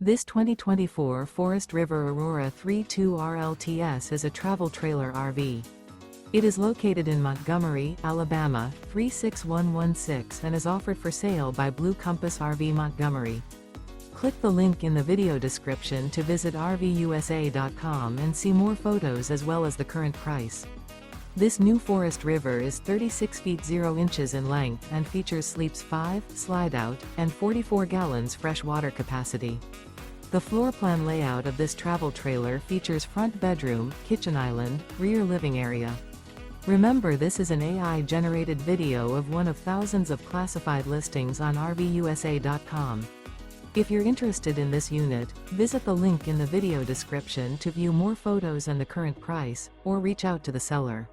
This 2024 Forest River Aurora 3.2 RLTS is a travel trailer RV. It is located in Montgomery, Alabama, 36116 and is offered for sale by Blue Compass RV Montgomery. Click the link in the video description to visit RVUSA.com and see more photos as well as the current price. This new Forest River is 36 feet 0 inches in length and features sleeps 5, slide-out, and 44 gallons fresh water capacity. The floor plan layout of this travel trailer features front bedroom, kitchen island, rear living area. Remember, this is an AI-generated video of one of thousands of classified listings on RVUSA.com. If you're interested in this unit, visit the link in the video description to view more photos and the current price, or reach out to the seller.